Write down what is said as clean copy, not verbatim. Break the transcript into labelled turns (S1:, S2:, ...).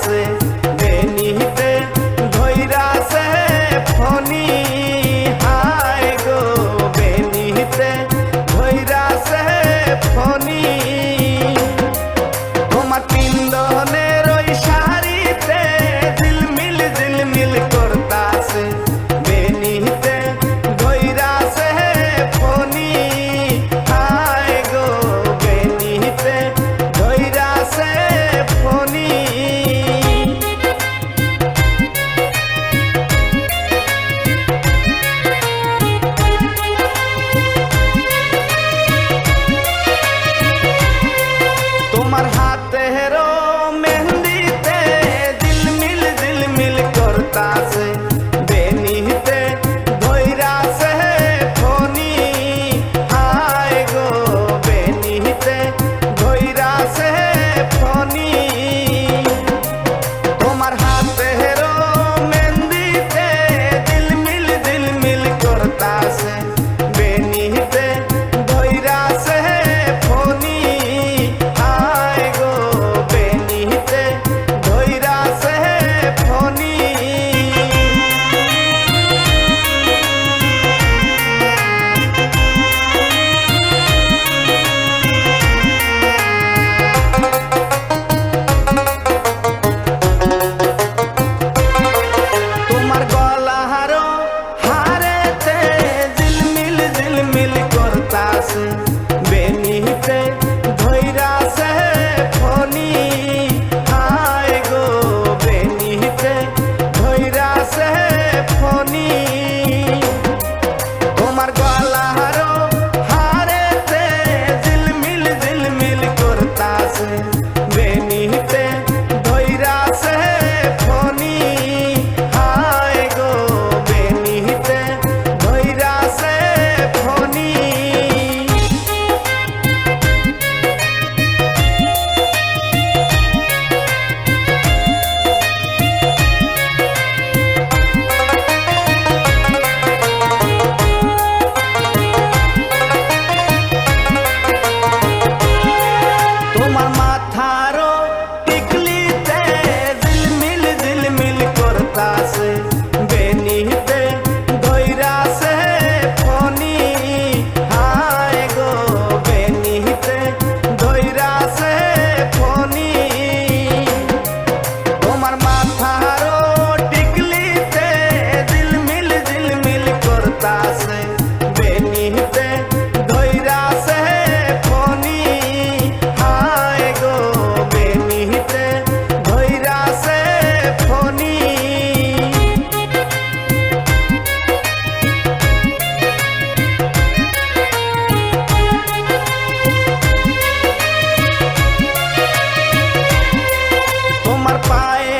S1: করতাছে বেনিতে ধইরাছে ফনি হায় গো বেনিতে ধইরাছে ফনি তোমার পিন্দনের ওই শাড়িতে ঝিলমিল ঝিলমিল করতাছে বেনিতে ধইরাছে ফনি হায় গো বেনিতে ধইরাছে ফনি তোমার হাতেরও মেহেন্দিতে ঝিলমিল ঝিলমিল করতাছে বেনিতে ধইরাছে ফনি হায় গো বেনিতে ধইরাছে ফনি তোমার হাতেরও মেহেন্দিতে ঝিলমিল ঝিলমিল করতাছে বেনিতে ধইরাছে ফনি হায় গো বেনিতে ধইরাছে ফনি তোমার গলাহারও হারেতে ঝিলমিল ঝিলমিল করতাছে বেনিতে ধইরাছে ফনি হায় গো বেনিতে ধইরাছে ফনি তোমার গলাহারও হারেতে ঝিলমিল ঝিলমিল করতাছে বেনিতে ধইরাছে ফনি হায় গো বেনিতে ধইরাছে ফনি তোমার মাথারও টিকলিতে ঝিলমিল ঝিলমিল করতাছে বেনিতে ধইরাছে ফনি হায় গো বেনিতে ধইরাছে ফনি তোমার মাথারও টিকলিতে ঝিলমিল ঝিলমিল করতাছে বেনিতে ধইরাছে ফনি হায় গো বেনিতে ধইরাছে ফনি তোমার পায়ে